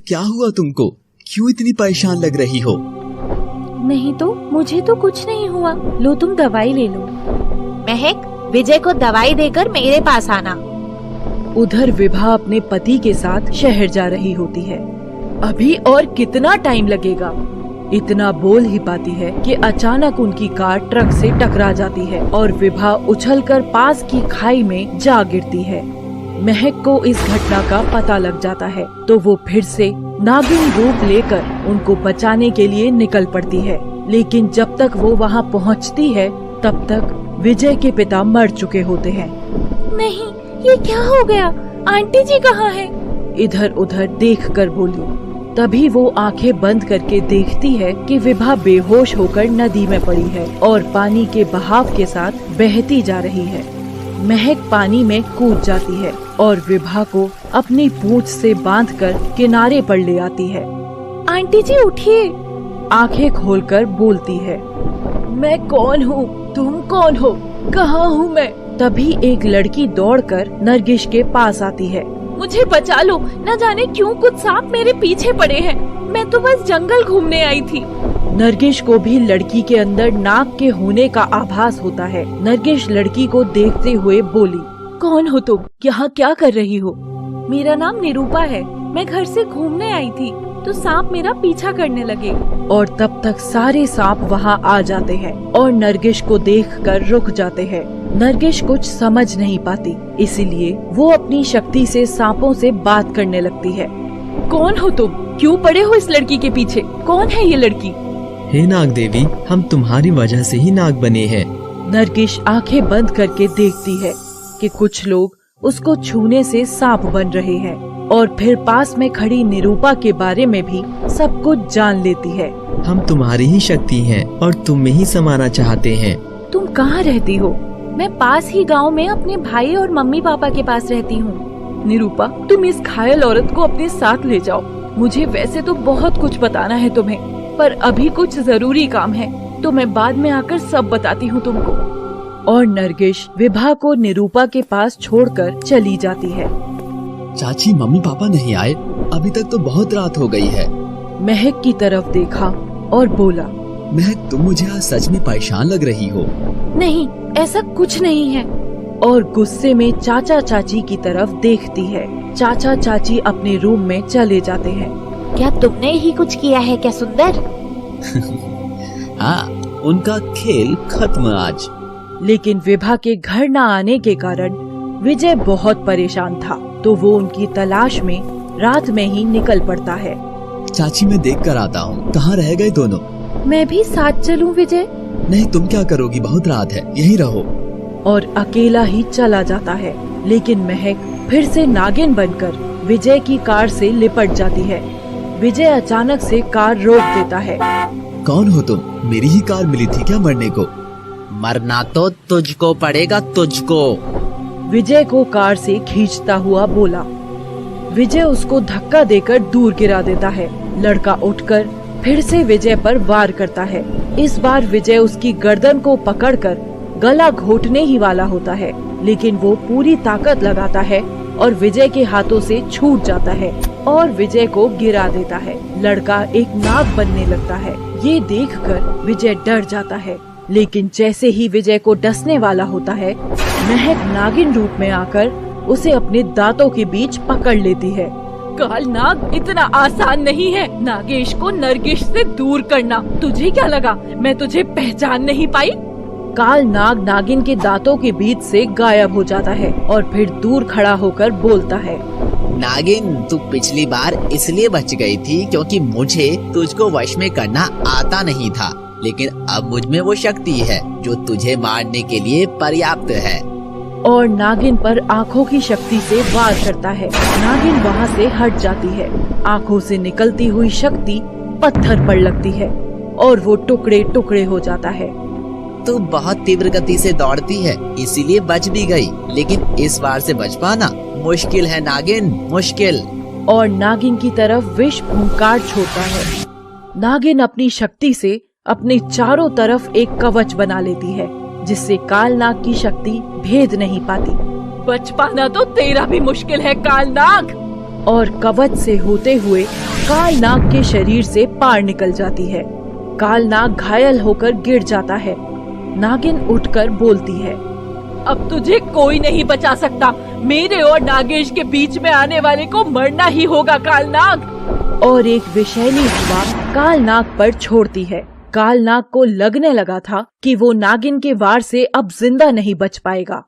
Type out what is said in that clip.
क्या हुआ तुमको? क्यों इतनी परेशान लग रही हो? नहीं तो, मुझे तो कुछ नहीं हुआ। लो तुम दवाई ले लो। महक, विजय को दवाई देकर मेरे पास आना। उधर विभा अपने पति के साथ शहर जा रही होती है। अभी और कितना टाइम लगेगा, इतना बोल ही पाती है कि अचानक उनकी कार ट्रक से टकरा जाती है और विभा उछलकर पास की खाई में जा गिरती है। महक को इस घटना का पता लग जाता है तो वो फिर से नागिन रूप लेकर उनको बचाने के लिए निकल पड़ती है। लेकिन जब तक वो वहाँ पहुँचती है तब तक विजय के पिता मर चुके होते हैं। नहीं, ये क्या हो गया? आंटी जी कहाँ है? इधर उधर देखकर बोली। तभी वो आंखें बंद करके देखती है कि विभा बेहोश होकर नदी में पड़ी है और पानी के बहाव के साथ बहती जा रही है। महक पानी में कूद जाती है और विभा को अपनी पूंछ से बांधकर किनारे पर ले आती है। आंटी जी उठिए। आंखें खोलकर बोलती है, मैं कौन हूँ? तुम कौन हो? कहाँ हूँ मैं? तभी एक लड़की दौड़कर नरगिस के पास आती है। मुझे बचा लो, न जाने क्यों कुछ सांप मेरे पीछे पड़े हैं। मैं तो बस जंगल घूमने आई थी। नरगिस को भी लड़की के अंदर नाग के होने का आभास होता है। नरगिस लड़की को देखते हुए बोली, कौन हो तुम? यहाँ क्या कर रही हो? मेरा नाम निरूपा है। मैं घर से घूमने आई थी तो सांप मेरा पीछा करने लगे। और तब तक सारे सांप वहाँ आ जाते हैं और नरगिस को देखकर रुक जाते हैं। नरगिस कुछ समझ नहीं पाती, इसीलिए वो अपनी शक्ति से सांपों से बात करने लगती है। कौन हो तुम? क्यों पड़े हो इस लड़की के पीछे? कौन है ये लड़की? हे नाग देवी, हम तुम्हारी वजह से ही नाग बने हैं। नरगिस आंखें बंद करके देखती है कि कुछ लोग उसको छूने से सांप बन रहे हैं और फिर पास में खड़ी निरूपा के बारे में भी सब कुछ जान लेती है। हम तुम्हारी ही शक्ति हैं और तुम में ही समाना चाहते हैं। तुम कहाँ रहती हो? मैं पास ही गांव में अपने भाई और मम्मी पापा के पास रहती हूँ। निरूपा, तुम इस घायल औरत को अपने साथ ले जाओ। मुझे वैसे तो बहुत कुछ बताना है तुम्हें, पर अभी कुछ जरूरी काम है तो मैं बाद में आकर सब बताती हूँ तुमको। और नरगिस विभा को निरूपा के पास छोड़कर चली जाती है। चाची, मम्मी पापा नहीं आए? अभी तक तो बहुत रात हो गई है। महक की तरफ देखा और बोला, महक, तुम मुझे आज सच में परेशान लग रही हो। नहीं, ऐसा कुछ नहीं है। और गुस्से में चाचा चाची की तरफ देखती है। चाचा चाची अपने रूम में चले जाते हैं। क्या तुमने ही कुछ किया है क्या सुंदर? हाँ, उनका खेल खत्म आज। लेकिन विभा के घर न आने के कारण विजय बहुत परेशान था तो वो उनकी तलाश में रात में ही निकल पड़ता है। चाची, मैं देख कर आता हूँ। कहाँ रह गए दोनों? मैं भी साथ चलूं विजय? नहीं, तुम क्या करोगी? बहुत रात है, यहीं रहो। और अकेला ही चला जाता है। लेकिन महक फिर से नागिन बनकर विजय की कार से लिपट जाती है। विजय अचानक से कार रोक देता है। कौन हो तुम? मेरी ही कार मिली थी क्या मरने को? मरना तो तुझको पड़ेगा, तुझको। विजय को कार से खींचता हुआ बोला। विजय उसको धक्का देकर दूर गिरा देता है। लड़का उठकर फिर से विजय पर वार करता है। इस बार विजय उसकी गर्दन को पकड़कर गला घोटने ही वाला होता है, लेकिन वो पूरी ताकत लगाता है और विजय के हाथों से छूट जाता है और विजय को गिरा देता है। लड़का एक नाग बनने लगता है। ये देखकर विजय डर जाता है, लेकिन जैसे ही विजय को डसने वाला होता है, महक नागिन रूप में आकर उसे अपने दांतों के बीच पकड़ लेती है। काल नाग इतना आसान नहीं है नागेश को नरगिस से दूर करना। तुझे क्या लगा मैं तुझे पहचान नहीं पाई? काल नाग नागिन के दांतों के बीच से गायब हो जाता है और फिर दूर खड़ा होकर बोलता है, नागिन, तू पिछली बार इसलिए बच गई थी क्योंकि मुझे तुझको वश में करना आता नहीं था, लेकिन अब मुझ में वो शक्ति है जो तुझे मारने के लिए पर्याप्त है। और नागिन पर आँखों की शक्ति से वार करता है। नागिन वहाँ से हट जाती है। आँखों से निकलती हुई शक्ति पत्थर पर लगती है और वो टुकड़े टुकड़े हो जाता है। तू बहुत तीव्र गति से दौड़ती है, इसीलिए बच भी गई, लेकिन इस बार से बच पाना मुश्किल है नागिन, मुश्किल। और नागिन की तरफ विष फुंकार छोड़ता है। नागिन अपनी शक्ति से अपने चारों तरफ एक कवच बना लेती है, जिससे कालनाग की शक्ति भेद नहीं पाती। बच पाना तो तेरा भी मुश्किल है कालनाग। और कवच से होते हुए कालनाग के शरीर से पार निकल जाती है। कालनाग घायल होकर गिर जाता है। नागिन उठकर बोलती है, अब तुझे कोई नहीं बचा सकता। मेरे और नागेश के बीच में आने वाले को मरना ही होगा कालनाग। और एक विषैली हवा कालनाग पर छोड़ती है। कालनाग को लगने लगा था कि वो नागिन के वार से अब जिंदा नहीं बच पाएगा।